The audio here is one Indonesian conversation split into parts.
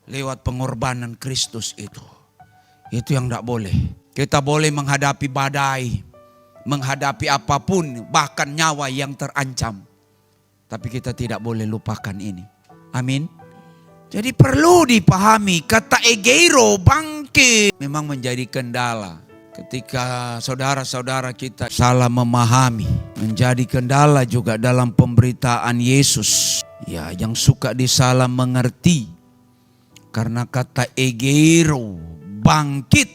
lewat pengorbanan Kristus itu. Itu yang tidak boleh. Kita boleh menghadapi badai, menghadapi apapun, bahkan nyawa yang terancam. Tapi kita tidak boleh lupakan ini. Amin. Jadi perlu dipahami kata egeiro, bangkit, memang menjadi kendala. Ketika saudara-saudara kita salah memahami, menjadi kendala juga dalam pemberitaan Yesus. Ya, yang suka disalah mengerti. Karena kata egeiro, bangkit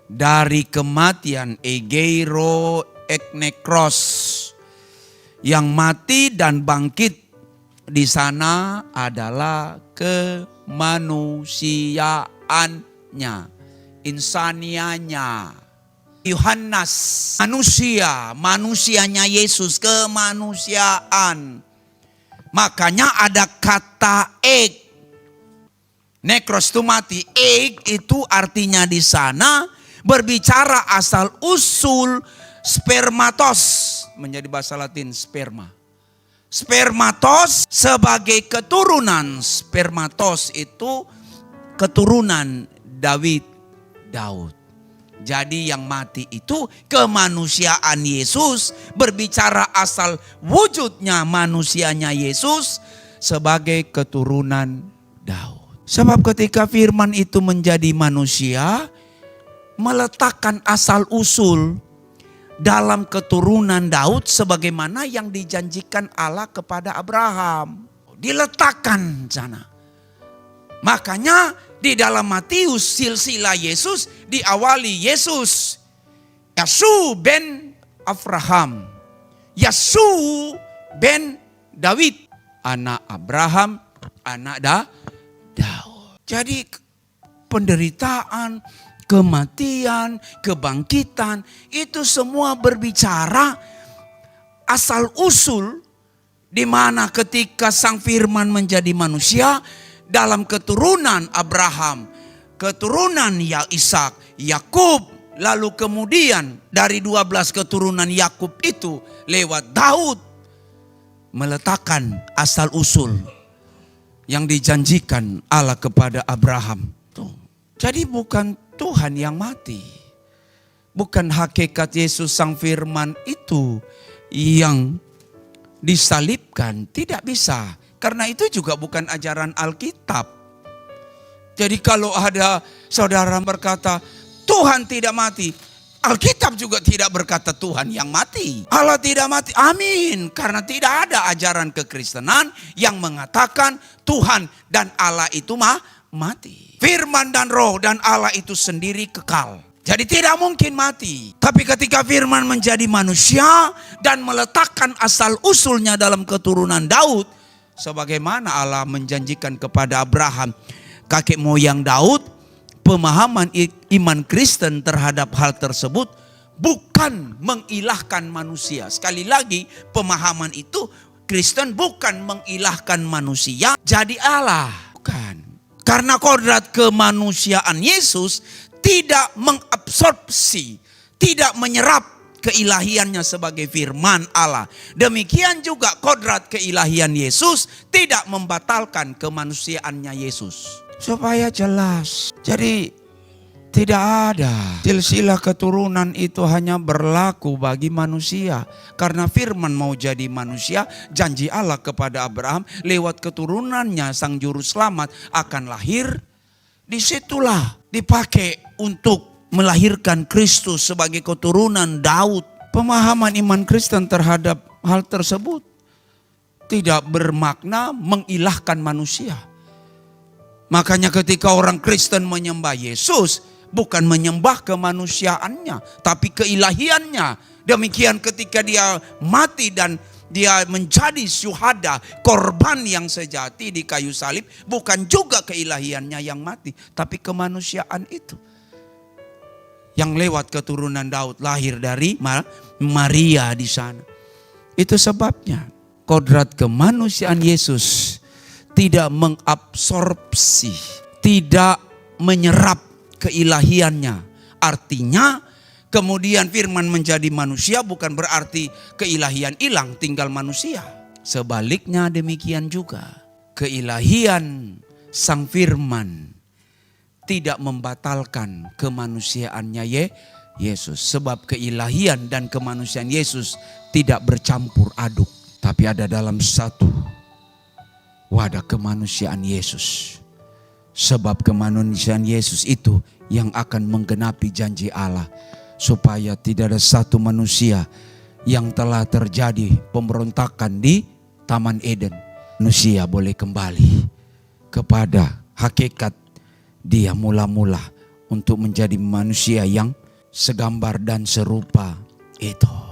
dari kematian, egeiro eknekros, yang mati dan bangkit di sana adalah kemanusiaannya, insanianya. Yohanes, manusianya Yesus, kemanusiaan. Makanya ada kata ek. Nekros itu mati. Ek itu artinya di sana berbicara asal usul spermatos, menjadi bahasa Latin sperma. Spermatos sebagai keturunan. Spermatos itu keturunan Daud. Jadi yang mati itu kemanusiaan Yesus, berbicara asal wujudnya manusianya Yesus sebagai keturunan Daud. Sebab ketika firman itu menjadi manusia, meletakkan asal usul dalam keturunan Daud sebagaimana yang dijanjikan Allah kepada Abraham. Diletakkan sana. Makanya di dalam Matius silsilah Yesus diawali Yesus, Yasu ben Abraham, Yasu ben Daud, anak Abraham, anak Daud. Jadi penderitaan, kematian, kebangkitan, itu semua berbicara asal usul di mana ketika Sang Firman menjadi manusia dalam keturunan Abraham, keturunan Ishak, Yakub, lalu kemudian dari 12 keturunan Yakub itu lewat Daud meletakkan asal usul yang dijanjikan Allah kepada Abraham. Jadi bukan Tuhan yang mati. Bukan hakikat Yesus Sang Firman itu yang disalibkan. Tidak bisa. Karena itu juga bukan ajaran Alkitab. Jadi kalau ada saudara berkata Tuhan tidak mati, Alkitab juga tidak berkata Tuhan yang mati. Allah tidak mati. Amin. Karena tidak ada ajaran kekristenan yang mengatakan Tuhan dan Allah itu mati. Firman dan roh dan Allah itu sendiri kekal. Jadi tidak mungkin mati. Tapi ketika firman menjadi manusia dan meletakkan asal usulnya dalam keturunan Daud, sebagaimana Allah menjanjikan kepada Abraham, kakek moyang Daud, pemahaman iman Kristen terhadap hal tersebut bukan mengilahkan manusia. Sekali lagi, pemahaman itu Kristen bukan mengilahkan manusia jadi Allah. Bukan. Karena kodrat kemanusiaan Yesus tidak mengabsorpsi, tidak menyerap keilahiannya sebagai firman Allah. Demikian juga kodrat keilahian Yesus tidak membatalkan kemanusiaannya Yesus. Supaya jelas. Jadi tidak ada silsilah keturunan itu hanya berlaku bagi manusia. Karena firman mau jadi manusia, janji Allah kepada Abraham lewat keturunannya Sang Juru Selamat akan lahir. Disitulah dipakai untuk melahirkan Kristus sebagai keturunan Daud. Pemahaman iman Kristen terhadap hal tersebut tidak bermakna mengilahkan manusia. Makanya ketika orang Kristen menyembah Yesus, bukan menyembah kemanusiaannya, tapi keilahiannya. Demikian ketika dia mati dan dia menjadi syuhada, korban yang sejati di kayu salib, bukan juga keilahiannya yang mati, tapi kemanusiaan itu. Yang lewat keturunan Daud lahir dari Maria di sana. Itu sebabnya kodrat kemanusiaan Yesus tidak mengabsorpsi, tidak menyerap keilahiannya. Artinya kemudian firman menjadi manusia bukan berarti keilahian hilang, tinggal manusia. Sebaliknya demikian juga. Keilahian Sang Firman tidak membatalkan kemanusiaannya Yesus. Sebab keilahian dan kemanusiaan Yesus tidak bercampur aduk. Tapi ada dalam satu wadah kemanusiaan Yesus. Sebab kemanusiaan Yesus itu yang akan menggenapi janji Allah. Supaya tidak ada satu manusia yang telah terjadi pemberontakan di Taman Eden. Manusia boleh kembali kepada hakikat dia mula-mula untuk menjadi manusia yang segambar dan serupa itu.